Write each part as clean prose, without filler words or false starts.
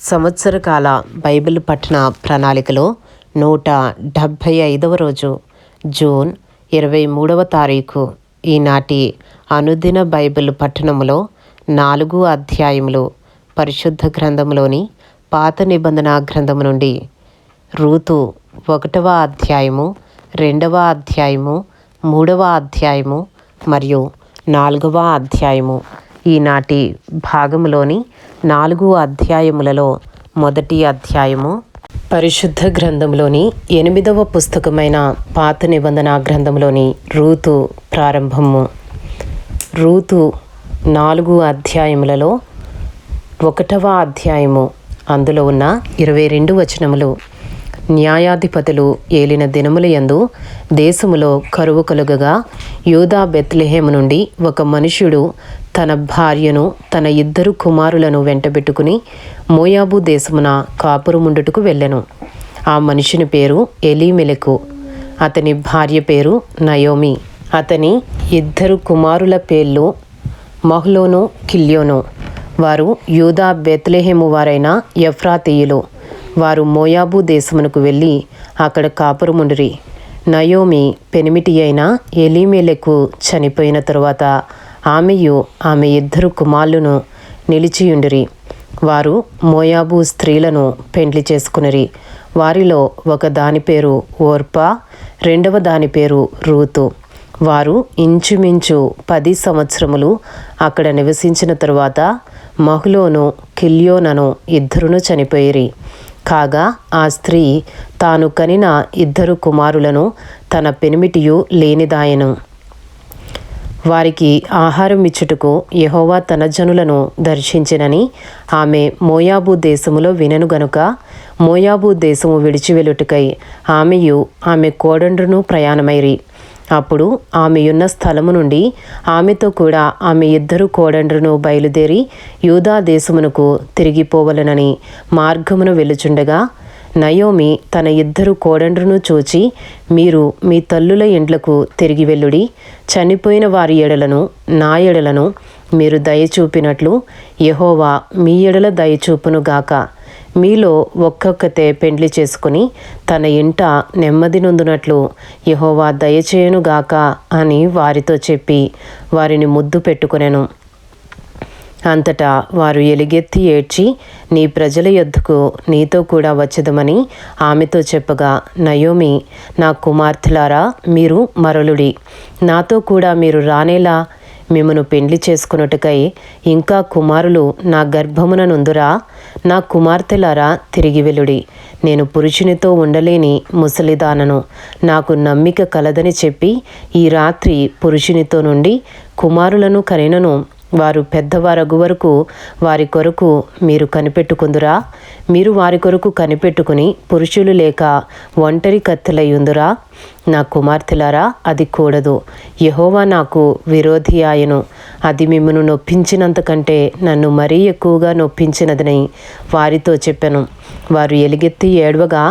సంవత్సరకాల Bible పఠన ప్రణాళికలో 175వ రోజు జూన్ 23వ తారీఖు. ఈనాటి అనుదిన బైబిల్ పఠనములో 4 అధ్యాయములు పరిశుద్ధ గ్రంథంలోని పాత నిబంధన గ్రంథము నుండి రూతు 1వ అధ్యాయము, 2వ అధ్యాయము, 3వ అధ్యాయము మరియు 4వ అధ్యాయము. ఈనాటి భాగములోని 4 అధ్యాయములలో మొదటి అధ్యాయము పరిశుద్ధ గ్రంథంలోని 8వ పుస్తకమైన పాత నిబంధన గ్రంథంలోని రూతు ప్రారంభము. రూతు 4 అధ్యాయములలో 1వ అధ్యాయము, అందులో ఉన్న 22 వచనములు. న్యాయాధిపతులు ఏలిన దినములయందు దేశములో కరువు కలుగగా యూదా బెత్లెహేము నుండి ఒక మనుష్యుడు తన భార్యను తన 2 కుమారులను వెంటబెట్టుకుని మోయాబు దేశమున కాపురముండుటకు వెళ్ళెను. ఆ మనుషుని పేరు ఎలీమెలెకు, అతని భార్య పేరు నయోమి. అతని 2 కుమారుల పేర్లు మహ్లోను, కిల్యోను. వారు యూదా బెత్లెహేము వారైన ఎఫ్రాతీయులు. వారు మోయాబు దేశమునకు వెళ్ళి అక్కడ కాపురముండిరి. నయోమి పెనిమిటి అయిన ఎలీమెలెకు చనిపోయిన తరువాత ఆమెయు ఆమె 2 కుమారులను నిలిచియుండిరి. వారు మోయాబు స్త్రీలను పెండ్లి చేసుకునిరి. వారిలో ఒక దాని పేరు ఓర్పా, 2వ దాని పేరు రూతు. వారు ఇంచుమించు 10 సంవత్సరములు అక్కడ నివసించిన తరువాత మహ్లోను, కిల్యోనను 2 చనిపోయిరి. కాగా ఆ స్త్రీ తాను కనిన 2 కుమారులను తన పెనిమిటియు లేనిదాయెను. వారికి ఆహారం ఇచ్చుటకు యెహోవా తన జనులను దర్శించినని ఆమె మోయాబు దేశములో వినెను గనుక మోయాబు దేశము విడిచి వెళ్ళుటకై ఆమెయు ఆమె కోడండ్రును ప్రయాణమైరి. అప్పుడు ఆమెయున్న స్థలము నుండి ఆమెతో కూడా ఆమె 2 కోడండ్రును బయలుదేరి యూదా దేశమునకు తిరిగిపోవలనని మార్గమును వెళ్ళుచుండగా నయోమి తన 2 కోడండ్రును చూచి, మీరు మీ తల్లుల ఇండ్లకు తిరిగి వెళ్ళుడి. చనిపోయిన వారి ఎడలను నా ఎడలను మీరు దయచూపినట్లు యెహోవా మీ ఎడల దయచూపునుగాక. మీలో ఒక్కొక్కతే పెండ్లి చేసుకుని తన ఇంట నెమ్మది నొందునట్లు యెహోవా దయచేయునుగాక అని వారితో చెప్పి వారిని ముద్దు పెట్టుకొనెను. అంతటా వారు ఎలుగెత్తి ఏడ్చి, నీ ప్రజల యొద్దకు నీతో కూడా వచ్చదమని ఆమెతో చెప్పగా నయోమి, నా కుమార్తెలారా, మీరు మరలుడి. నాతో కూడా మీరు రానేలా మిమ్మను పెండ్లి చేసుకున్నట్టుకై ఇంకా కుమారులు నా గర్భమున నుందురా. నా కుమార్తెలారా, తిరిగి వెలుడి. నేను పురుషునితో ఉండలేని ముసలిదానను, నాకు నమ్మిక కలదని చెప్పి ఈ రాత్రి పురుషునితో నుండి కుమారులను కనినను. వారు పెద్దవారగు వరకు వారి కొరకు మీరు కనిపెట్టుకుందురా. మీరు వారి కొరకు కనిపెట్టుకుని పురుషులు లేక ఒంటరి కత్తెలయ్యుందురా. నా కుమార్తెలారా, అది కూడదు. యెహోవా నాకు విరోధి ఆయను. అది మిమ్మను నొప్పించినంతకంటే నన్ను మరీ ఎక్కువగా నొప్పించినదని వారితో చెప్పెను. వారు ఎలుగెత్తి ఏడవగా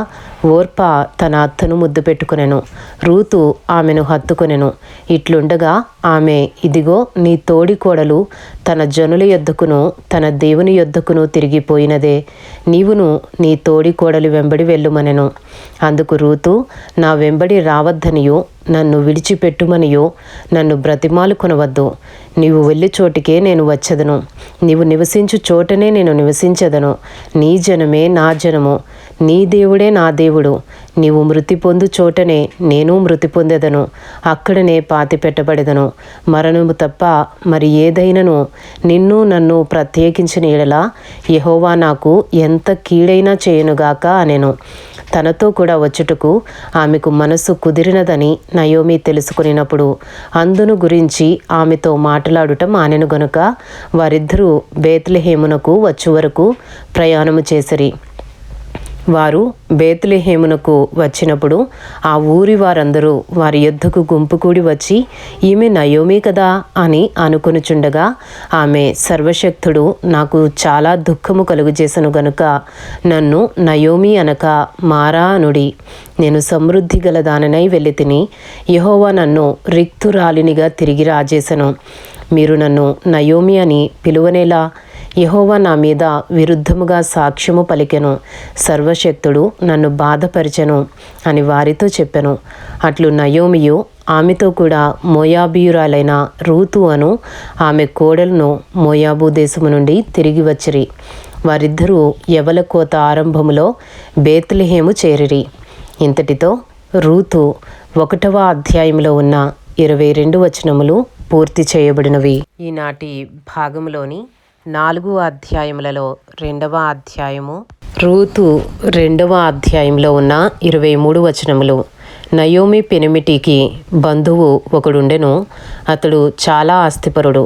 ఓర్పా తన అత్తను ముద్దు పెట్టుకొనెను. రూతు ఆమెను హత్తుకొనెను. ఇట్లుండగా ఆమె, ఇదిగో నీ తోడి కోడలు తన జనుల యొద్దకును తన దేవుని యొద్దకును తిరిగిపోయినదే. నీవును నీ తోడి కోడలు వెంబడి వెళ్ళుమనెను. అందుకు రూతు, నా వెంబడి రావద్దనియో నన్ను విడిచిపెట్టుమనియో నన్ను బ్రతిమాలు కొనవద్దు. నీవు వెళ్ళి చోటికే నేను వచ్చేదను. నీవు నివసించు చోటనే నేను నివసించెదను. నీ జనమే నా జనము, నీ దేవుడే నా దేవుడు. నీవు మృతి పొందు చోటనే నేను మృతి పొందెదను. అక్కడనే పాతి పెట్టబడెదను. మరణము తప్ప మరి ఏదైనను నిన్ను నన్ను ప్రత్యేకించిన ఎడల యెహోవా నాకు ఎంత కీడైనా చేయనుగాక అనెను. తనతో కూడా వచ్చుటకు ఆమెకు మనసు కుదిరినదని నయోమి తెలుసుకునినప్పుడు అందును గురించి ఆమెతో మాట్లాడుట మానెను గనుక వారిద్దరూ బేత్లెహేమునకు వచ్చు వరకు ప్రయాణము చేసిరి. వారు బేత్లెహేమునకు వచ్చినప్పుడు ఆ ఊరి వారందరూ వారి యొద్దకు గుంపు కూడి వచ్చి, ఈమె నయోమి కదా అని అనుకొనుచుండగా ఆమె, సర్వశక్తుడు నాకు చాలా దుఃఖము కలుగజేసను గనుక నన్ను నయోమి అనక మారా అనుడి. నేను సమృద్ధి గల దాననై వెళ్ళి తిని యెహోవా నన్ను రిక్తురాలినిగా తిరిగి రాజేసను. మీరు నన్ను నయోమి అని పిలువనేలా? యెహోవా నా మీద విరుద్ధముగా సాక్ష్యము పలికెను, సర్వశక్తుడు నన్ను బాధపరిచెను అని వారితో చెప్పెను. అట్లు నయోమియు ఆమెతో కూడా మోయాబీయురాలైన రూతు అను ఆమె కోడలను మోయాబు దేశము నుండి తిరిగి వచ్చిరి. వారిద్దరూ యవల కోత ఆరంభములో బేత్లెహేము చేరిరి. ఇంతటితో రూతు 1వ అధ్యాయంలో ఉన్న 22 వచనములు పూర్తి చేయబడినవి. ఈనాటి భాగంలోని 4 అధ్యాయములలో 2వ అధ్యాయము, రూతు 2వ అధ్యాయంలో ఉన్న 23 వచనములు. నయోమి పెనిమిటికి బంధువు ఒకడుండెను. అతడు చాలా ఆస్తిపరుడు.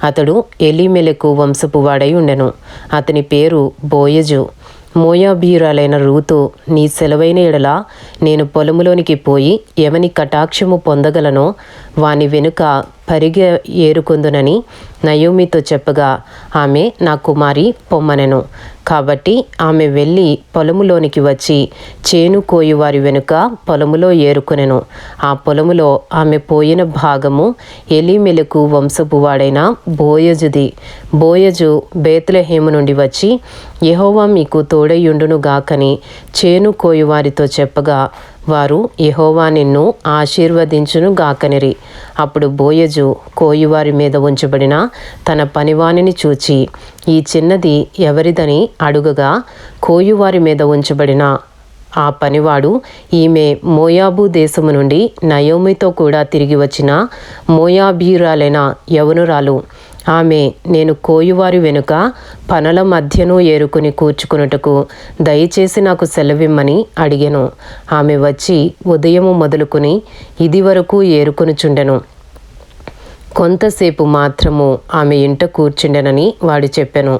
అతడు ఎలీమెలెకు వంశపు వాడై ఉండెను. అతని పేరు బోయజు. మోయాబీయురాలైన రూతు, నీ సెలవైన ఎడల నేను పొలములోనికి పోయి ఎవని కటాక్షము పొందగలనో వాని వెనుక పరిగె ఏరుకొందునని నయోమితో చెప్పగా, ఆమె నా కుమారి పొమ్మనెను. కాబట్టి ఆమె వెళ్ళి పొలములోనికి వచ్చి చేను కోయువారి వెనుక పొలములో ఏరుకొనెను. ఆ పొలములో ఆమె పోయిన భాగము ఎలీమెలెకు వంశపు వాడైన బోయజుది. బోయజు బేత్లెహేము నుండి వచ్చి, యెహోవా మీకు తోడైయుండును గాకని చేను కోయువారితో చెప్పగా, వారు యెహోవా నిన్ను ఆశీర్వదించును గాకనిరి. అప్పుడు బోయజు కోయువారి మీద ఉంచబడిన తన పనివానిని చూచి, ఈ చిన్నది ఎవరిదని అడుగగా, కోయువారి మీద ఉంచబడిన ఆ పనివాడు, ఈమె మోయాబు దేశము నుండి నయోమితో కూడా తిరిగి వచ్చిన మోయాబీయురాలైన యవనురాలు. ఆమె నేను కోయువారి వెనుక పనల మధ్యను ఏరుకుని కూర్చుకున్నటకు దయచేసి నాకు సెలవిమ్మని అడిగెను. ఆమె వచ్చి ఉదయము మొదలుకొని ఇది వరకు ఏరుకొనుచుండెను. కొంతసేపు మాత్రము ఆమె ఇంట కూర్చుండెనని వాడు చెప్పెను.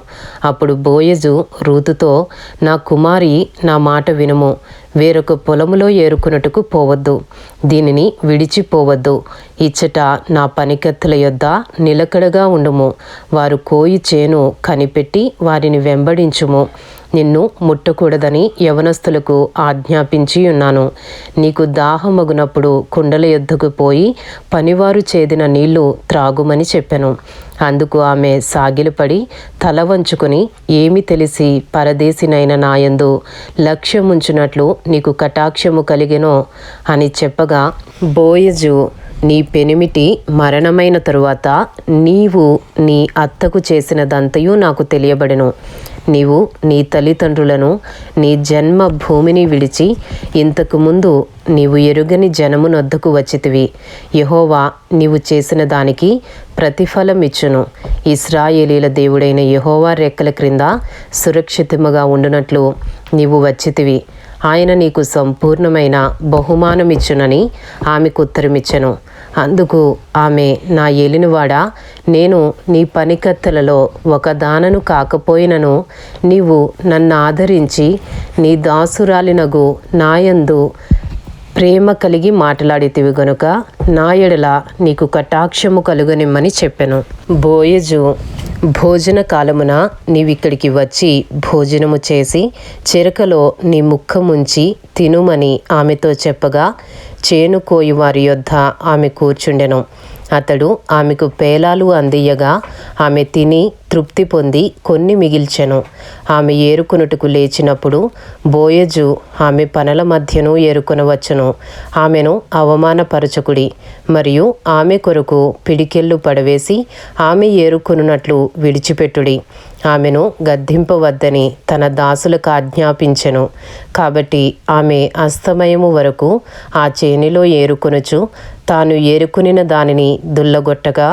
అప్పుడు బోయజు రూతుతో, నా కుమారి, నా మాట వినుము. వేరొక పొలములో ఏరుకున్నట్టుకు పోవద్దు. దీనిని విడిచిపోవద్దు. ఇచ్చట నా పనికత్తెల యొద్ద నిలకడగా ఉండుము. వారు కోయి చేను కనిపెట్టి వారిని వెంబడించుము. నిన్ను ముట్టకూడదని యవనస్తులకు ఆజ్ఞాపించి ఉన్నాను. నీకు దాహమగునప్పుడు కుండల యొద్దకు పోయి పనివారు చేదిన నీళ్లు త్రాగుమని చెప్పెను. అందుకు ఆమె సాగిలపడి తల వంచుకొని, ఏమి తెలిసి పరదేశినైన నాయందు లక్ష్యముంచునట్లు నీకు కటాక్షము కలిగెనో అని చెప్పగా, బోయజు, నీ పెనిమిటి మరణమైన తరువాత నీవు నీ అత్తకు చేసినదంతయు నాకు తెలియబడెను. నీవు నీ తల్లిదండ్రులను, నీ జన్మ భూమిని విడిచి ఇంతకు ముందు నీవు ఎరుగని జనమునొద్దకు వచ్చితివి. యెహోవా నీవు చేసిన దానికి ప్రతిఫలమిచ్చును. ఇశ్రాయేలీల దేవుడైన యెహోవా రెక్కల క్రింద సురక్షితముగా ఉండునట్లు నీవు వచ్చితివి. ఆయన నీకు సంపూర్ణమైన బహుమానమిచ్చునని ఆమెకు ఉత్తరమిచ్చెను. అందుకు ఆమె, నా ఏలినవాడా, నేను నీ పనికత్తెలలో ఒకదానను కాకపోయినను నీవు నన్ను ఆదరించి నీ దాసురాలినగు నాయందు ప్రేమ కలిగి మాట్లాడితివి గనుక నా ఎడల నీకు కటాక్షము కలుగనిమ్మని చెప్పెను. బోయజు, భోజన కాలమున నీవిక్కడికి వచ్చి భోజనము చేసి చెరకలో నీ ముఖముంచి తినుమని ఆమెతో చెప్పగా, చేను కోయువారి యొద్ద ఆమె కూర్చుండెను. అతడు ఆమెకు పేలాలు అందియ్యగా ఆమె తిని తృప్తి పొంది కొన్ని మిగిల్చెను. ఆమె ఏరుకునుటకు లేచినప్పుడు బోయజు, ఆమె పనల మధ్యను ఏరుకొనవచ్చును. ఆమెను అవమానపరచకుడి, మరియు ఆమె కొరకు పిడికెళ్ళు పడవేసి ఆమె ఏరుకొనున్నట్లు విడిచిపెట్టుడి. ఆమెను గద్దింపవద్దని తన దాసులకు ఆజ్ఞాపించెను. కాబట్టి ఆమె అస్తమయము వరకు ఆ చేనిలో ఏరుకొనుచు తాను ఏరుకునిన దానిని దుల్లగొట్టగా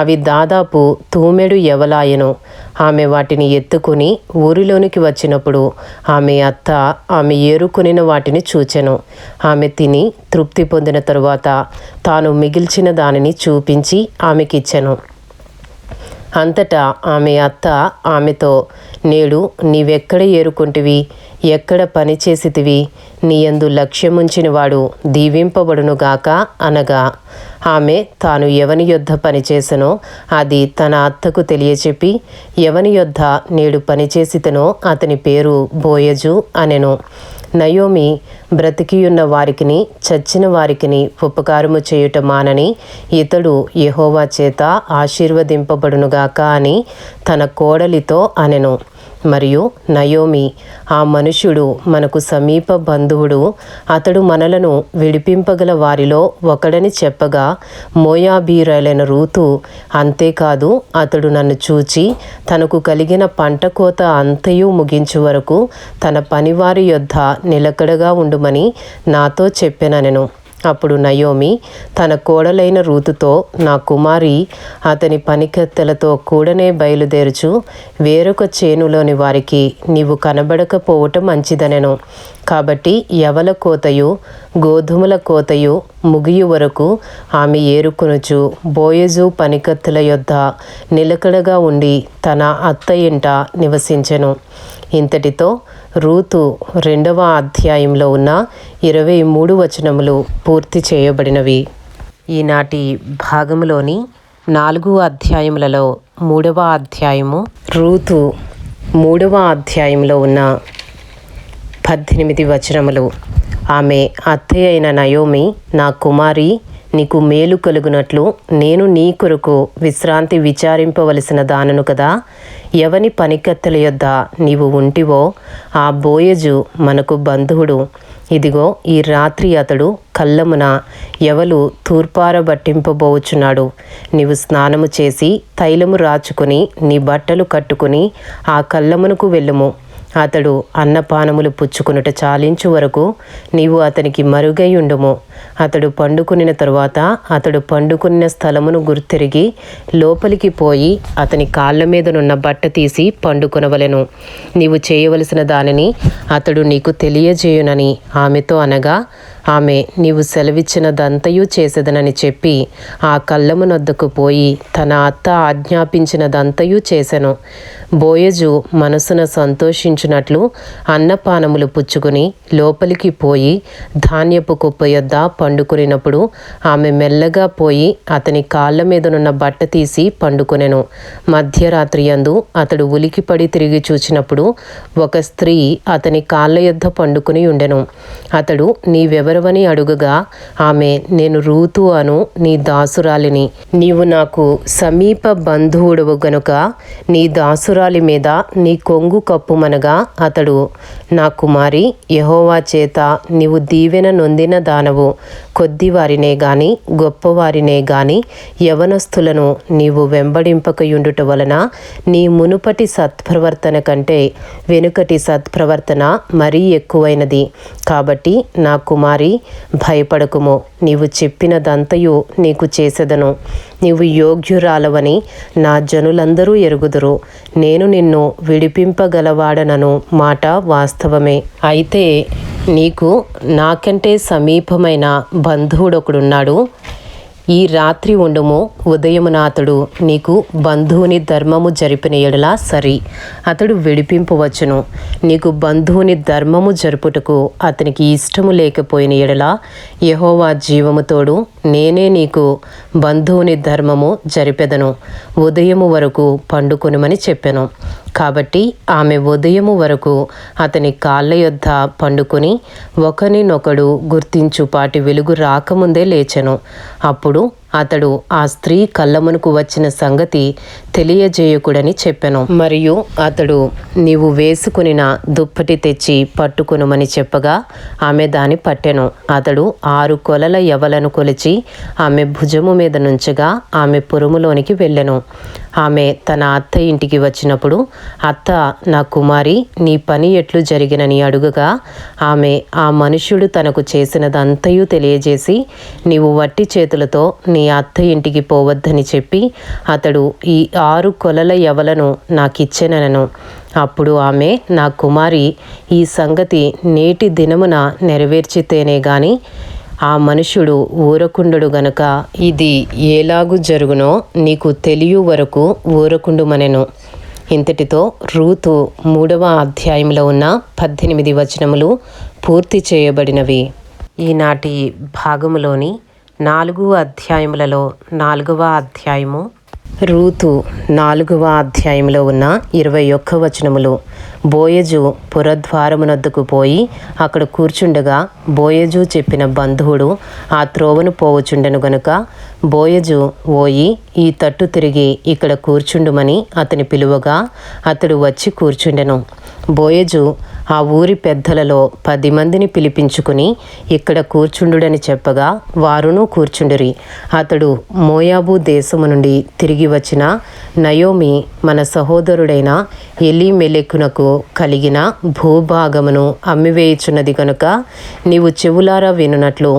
అవి దాదాపు తూమెడు యవలాయెను. ఆమె వాటిని ఎత్తుకుని ఊరిలోనికి వచ్చినప్పుడు ఆమె అత్త ఆమె ఏరుకునిన వాటిని చూచెను. ఆమె తిని తృప్తి పొందిన తరువాత తాను మిగిల్చిన దానిని చూపించి ఆమెకిచ్చెను. అంతటా ఆమె అత్త ఆమెతో, నేడు నీవెక్కడ ఏరుకుంటివి, ఎక్కడ పని చేసితివి, నీయందు లక్ష్యముంచినవాడు దీవింపబడునుగాక అనగా, ఆమె తాను ఎవని యొద్ద పనిచేసెనో అది తన అత్తకు తెలియచెప్పి, ఎవని యొద్ద నేడు పనిచేసితనో అతని పేరు బోయజు అనెను. నయోమి బ్రతికియున్న వారికిని చచ్చిన వారికిని ఉపకారము చేయుట మానని ఇతడు యెహోవా చేత ఆశీర్వదింపబడునుగాక అని తన కోడలితో అనెను. మరియు నయోమి, ఆ మనుష్యుడు మనకు సమీప బంధువుడు, అతడు మనలను విడిపింపగల వారిలో ఒకడని చెప్పగా మోయాబీయురైన రూతు, అంతేకాదు అతడు నన్ను చూచి తనకు కలిగిన పంట కోత అంతయు ముగించు వరకు తన పనివారి యొద్ద నిలకడగా ఉండుమని నాతో చెప్పెననెను. అప్పుడు నయోమి తన కోడలైన రూతుతో, నా కుమారి అతని పనికత్తెలతో కూడనే బయలుదేరుచు వేరొక చేనులోని వారికి నీవు కనబడకపోవటం మంచిదనెను. కాబట్టి యవల కోతయు గోధుమల కోతయు ముగియు వరకు ఆమె ఏరుకొనుచు బోయజు పనికత్తెల యొద్ద నిలకడగా ఉండి తన అత్త ఇంట నివసించెను. ఇంతటితో రూతు 2వ అధ్యాయంలో ఉన్న 23 వచనములు పూర్తి చేయబడినవి. ఈనాటి భాగంలోని 4 అధ్యాయములలో 3వ అధ్యాయము రూతు 3వ అధ్యాయంలో ఉన్న 18 వచనములు. ఆమె అత్తయ్య అయిన నయోమి, నా కుమారి, నీకు మేలు కలుగునట్లు నేను నీ కొరకు విశ్రాంతి విచారింపవలసిన దానను కదా. ఎవని పనికత్తెల యొద్ద నీవు ఉంటివో ఆ బోయజు మనకు బంధువుడు. ఇదిగో ఈ రాత్రి అతడు కళ్ళమున ఎవలు తూర్పారబట్టింపబోచున్నాడు. నీవు స్నానము చేసి తైలము రాచుకొని నీ బట్టలు కట్టుకుని ఆ కళ్ళమునకు వెళ్ళుము. అతడు అన్నపానములు పుచ్చుకొనుట చాలించు వరకు నీవు అతనికి మరుగై ఉండుము. అతడు పండుకొనిన తరువాత అతడు పండుకొనిన స్థలమును గుర్తిరిగి లోపలికి పోయి అతని కాళ్ళ మీదనున్న బట్ట తీసి పండుకొనవలెను. నీవు చేయవలసిన దానిని అతడు నీకు తెలియజేయునని ఆమెతో అనగా, ఆమె నీవు సెలవిచ్చినదంతయు చేసేదనని చెప్పి ఆ కళ్ళమునొద్దకు పోయి తన అత్త ఆజ్ఞాపించినదంతయు చేసెను. బోయజు మనసున సంతోషించునట్లు అన్నపానములు పుచ్చుకుని లోపలికి పోయి ధాన్యపు కుప్ప యొద్ద పండుకొనినప్పుడు ఆమె మెల్లగా పోయి అతని కాళ్ళ మీదనున్న బట్ట తీసి పండుకొనెను. మధ్యరాత్రి యందు అతడు ఉలికిపడి తిరిగి చూచినప్పుడు ఒక స్త్రీ అతని కాళ్ళ యొద్ద పండుకొని ఉండెను. అతడు నీవెవరవని అడుగగా ఆమె, నేను రూతు అను నీ దాసురాలిని. నీవు నాకు సమీప బంధువుడవు గనుక నీ దాసురాలి మీద నీ కొంగు కప్పుమనగా అతడు, నా కుమారి, యెహోవా చేత నీవు దీవెన నొందిన దానవు. కొద్దివారినే గాని గొప్పవారినే గాని యవనస్తులను నీవు వెంబడింపకయుండుట వలన నీ మునుపటి సత్ప్రవర్తన కంటే వెనుకటి సత్ప్రవర్తన మరీ ఎక్కువైనది. కాబట్టి నా కుమారి, భయపడకుము. నీవు చెప్పినదంతయు నీకు చేసెదను. నీవు యోగ్యురాలవని నా జనులందరూ ఎరుగుదురు. నేను నిన్ను విడిపింపగలవాడనను మాట వాస్తవమే. అయితే నీకు నాకంటే సమీపమైన బంధువుడొకడున్నాడు. ఈ రాత్రి ఉండుము. ఉదయమున అతడు నీకు బంధువుని ధర్మము జరిపిన ఎడల సరి, అతడు విడిపింపవచ్చును. నీకు బంధువుని ధర్మము జరుపుటకు అతనికి ఇష్టము లేకపోయిన ఎడల యెహోవా జీవముతోడు నేనే నీకు బంధువుని ధర్మము జరిపెదను. ఉదయము వరకు పండుకొనుమని చెప్పెను. కాబట్టి ఆమె ఉదయము వరకు అతని కాళ్ళ యొద్ద పండుకొని ఒకరినొకడు గుర్తించుపాటి వెలుగు రాకముందే లేచెను. అప్పుడు అతడు ఆ స్త్రీ కళ్ళమునకు వచ్చిన సంగతి తెలియజేయకుడని చెప్పెను. మరియు అతడు, నీవు వేసుకునిన దుప్పటి తెచ్చి పట్టుకొనుమని చెప్పగా ఆమె దాని పట్టెను. అతడు 6 కొలల యవలను కొలిచి ఆమె భుజము మీద నుంచగా ఆమె పురములోనికి వెళ్ళెను. ఆమె తన అత్త ఇంటికి వచ్చినప్పుడు అత్త, నా కుమారి, నీ పని ఎట్లు జరిగినని అడుగగా ఆమె ఆ మనుష్యుడు తనకు చేసినదంతయు తెలియజేసి, నీవు వట్టి చేతులతో నీ అత్త ఇంటికి పోవద్దని చెప్పి అతడు ఈ 6 కొలల యవలను నాకిచ్చెననెను. అప్పుడు ఆమె, నా కుమారి, ఈ సంగతి నేటి దినమున నెరవేర్చితేనే గాని ఆ మనుష్యుడు ఊరకుండడు గనక ఇది ఏలాగు జరుగునో నీకు తెలియ వరకు ఊరకుండుమనెను. ఇంతటితో రూతు 3వ అధ్యాయంలో ఉన్న 18 వచనములు పూర్తి చేయబడినవి. ఈనాటి భాగములోని 4 అధ్యాయములలో 4వ అధ్యాయము రూతు 4వ అధ్యాయంలో ఉన్న 21 వచనములు. బోయజు పురద్వారమునొద్దకు పోయి అక్కడ కూర్చుండగా బోయజు చెప్పిన బంధువుడు ఆ త్రోవను పోవచుండెను గనుక బోయజు ఓయి ఈ తట్టు తిరిగి ఇక్కడ కూర్చుండుమని అతని పిలువగా అతడు వచ్చి కూర్చుండెను. బోయజు ఆ ఊరి పెద్దలలో 10 మందిని పిలిపించుకుని ఇక్కడ కూర్చుండుడని చెప్పగా వారును కూర్చుండిరి. అతడు మోయాబు దేశము నుండి తిరిగి వచ్చిన నయోమి మన సహోదరుడైన ఎలీమెలెకునకు కలిగిన భూభాగమును అమ్మివేయుచున్నది కనుక నీవు చెవులారా వినున్నట్లు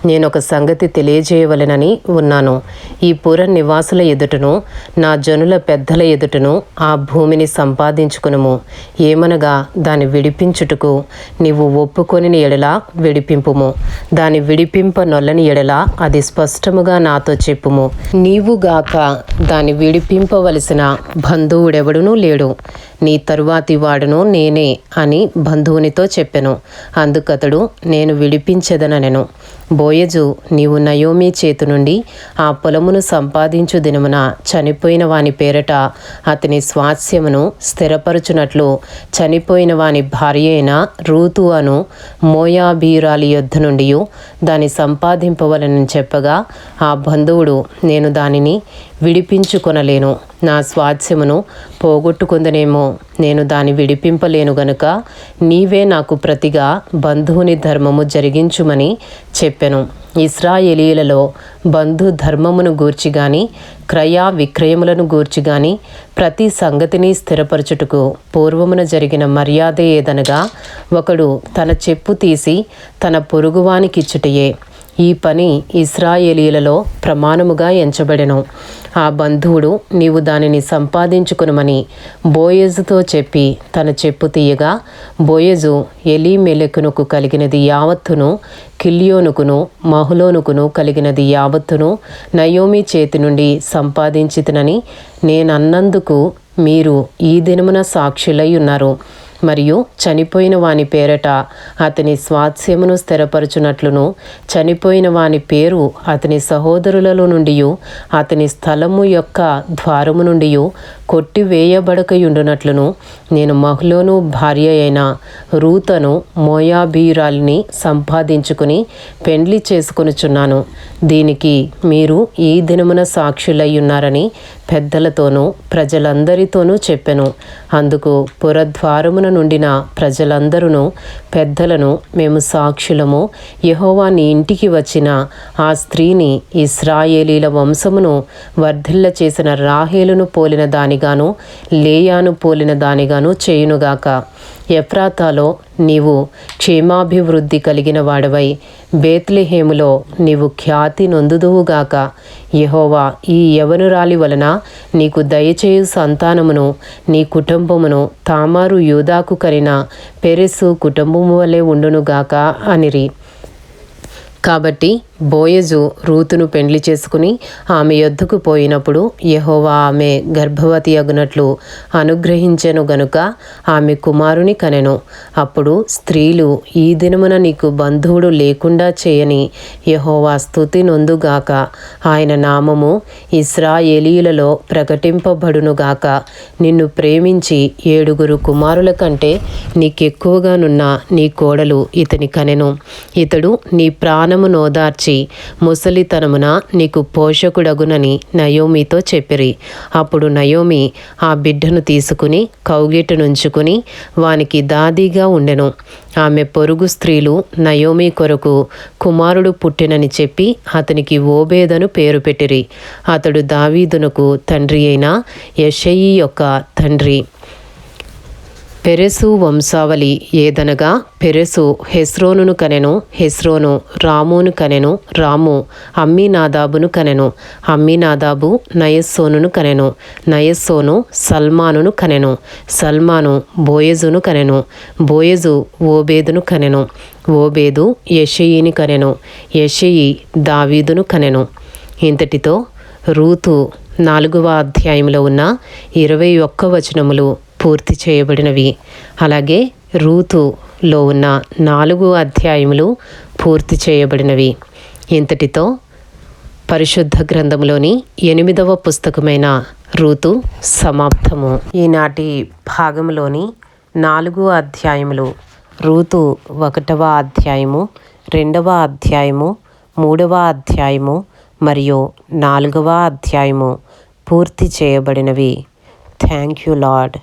నేనొక సంగతి తెలియజేయవలెనని ఉన్నాను. ఈ పుర నివాసుల ఎదుటను నా జనుల పెద్దల ఎదుటను ఆ భూమిని సంపాదించుకునుము. ఏమనగా దాని విడిపించుటకు నీవు ఒప్పుకొని ఎడల విడిపింపుము, దాని విడిపింప నొల్లని ఎడల అది స్పష్టముగా నాతో చెప్పుము. నీవుగాక దాని విడిపింపవలసిన బంధువుడెవడునూ లేడు, నీ తరువాతి వాడును నేనే అని బంధువునితో చెప్పెను. అందుకతడు నేను విడిపించెదనెను. బోయజు నీవు నయోమి చేతి నుండి ఆ పొలమును సంపాదించు దినమున చనిపోయిన వాని పేరట అతని స్వాస్యమును స్థిరపరచునట్లు చనిపోయిన వాని భార్య అయిన రూతు అను మోయాబీరాలి యొద్ద నుండి దాన్ని సంపాదింపవలనని చెప్పగా ఆ బంధువుడు నేను దానిని విడిపించుకొనలేను, నా స్వాస్యమును పోగొట్టుకుందనేమో, నేను దాన్ని విడిపింపలేను గనుక నీవే నాకు ప్రతిగా బంధువుని ధర్మము జరిగించుమని చెప్పెను. ఇశ్రాయేలీయులలో బంధు ధర్మమును గూర్చి గాని క్రయ విక్రయములను గూర్చి గాని ప్రతి సంగతిని స్థిరపరచుటకు పూర్వమున జరిగిన మర్యాద ఏదనగా ఒకడు తన చెప్పు తీసి తన పొరుగువానికిచ్చుటయే. ఈ పని ఇశ్రాయేలీయులలో ప్రమాణముగా ఎంచబడెను. ఆ బంధువుడు నీవు దానిని సంపాదించుకునమని బోయజుతో చెప్పి తన చెప్పు తీయగా బోయజు ఎలీమెలెకునకు కలిగినది యావత్తును కిల్యోనుకును మహులోనుకును కలిగినది యావత్తును నయోమి చేతి నుండి సంపాదించితినని నేనన్నందుకు మీరు ఈ దినమున సాక్షులై ఉన్నారు. మరియు చనిపోయిన వాని పేరట అతని స్వాస్యమును స్థిరపరచునట్లును చనిపోయిన వాని పేరు అతని సహోదరులలో నుండి అతని స్థలము యొక్క ద్వారము నుండి కొట్టివేయబడకయుండునట్లును నేను మహ్లోను భార్య అయిన రూతను మోయాబీరాలిని సంపాదించుకుని పెండ్లి చేసుకొనుచున్నాను. దీనికి మీరు ఈ దినమున సాక్షులై ఉన్నారని పెద్దలతోనూ ప్రజలందరితోనూ చెప్పెను. అందుకు పురద్వారమున నుండిన ప్రజలందరూ పెద్దలను మేము సాక్షులము, యెహోవా నీ ఇంటికి వచ్చిన ఆ స్త్రీని ఇశ్రాయేలీల వంశమును వర్ధిల్ల చేసిన రాహేలును పోలిన దానిగాను లేయాను పోలిన దానిగాను చేయునుగాక. ఎఫ్రాతాలో నీవు క్షేమాభివృద్ధి కలిగిన వాడవై బేత్లెహేములో నీవు ఖ్యాతి నొందుదువుగాక. యెహోవా ఈ యవనురాలి వలన నీకు దయచేయు సంతానమును నీ కుటుంబమును తామారు యూదాకు కరిన పెరెసు కుటుంబము వలె ఉండునుగాక అనిరి. కాబట్టి బోయజు రూతును పెండ్లి చేసుకుని ఆమె యొద్దకు పోయినప్పుడు యెహోవా ఆమె గర్భవతి అగునట్లు అనుగ్రహించెను గనుక ఆమె కుమారుని కనెను. అప్పుడు స్త్రీలు ఈ దినమున నీకు బంధువుడు లేకుండా చేయని యెహోవా స్తుతి నొందుగాక, ఆయన నామము ఇశ్రాయేలీయులలో ప్రకటింపబడునుగాక. నిన్ను ప్రేమించి 7 కుమారుల కంటే నీకెక్కువగానున్న నీ కోడలు ఇతని కనెను. ఇతడు నీ ప్రాణము నోదార్చి ముసలితనమున నీకు పోషకుడగునని నయోమితో చెప్పిరి. అప్పుడు నయోమి ఆ బిడ్డను తీసుకుని కౌగిటనుంచుకుని వానికి దాదిగా ఉండెను. ఆమె పొరుగు స్త్రీలు నయోమి కొరకు కుమారుడు పుట్టెనని చెప్పి అతనికి ఓబేదను పేరు పెట్టిరి. అతడు దావీదునకు తండ్రి అయిన యెషయి యొక్క తండ్రి. పెరెసు వంశావళి ఏదనగా పెరెసు హెస్రోనును కనెను, హెస్రోను రామును కనెను, రాము అమ్మీనాదాబును కనెను, అమ్మీనాదాబు నయస్సోనును కనెను, నయస్సోను సల్మానును కనెను, సల్మాను బోయజును కనెను, బోయజు ఓబేదును కనెను, ఓబేదు యెషయిని కనెను, యెషయి దావీదును కనెను. ఇంతటితో రూతు 4వ అధ్యాయంలో ఉన్న 21 వచనములు పూర్తి చేయబడినవి. అలాగే రూతులో ఉన్న 4 అధ్యాయములు పూర్తి చేయబడినవి. ఇంతటితో పరిశుద్ధ గ్రంథంలోని 8వ పుస్తకమైన రూతు సమాప్తము. ఈనాటి భాగంలోని 4 అధ్యాయములు, రూతు 1వ అధ్యాయము, 2వ అధ్యాయము, 3వ అధ్యాయము మరియు 4వ అధ్యాయము పూర్తి చేయబడినవి. Thank you lord.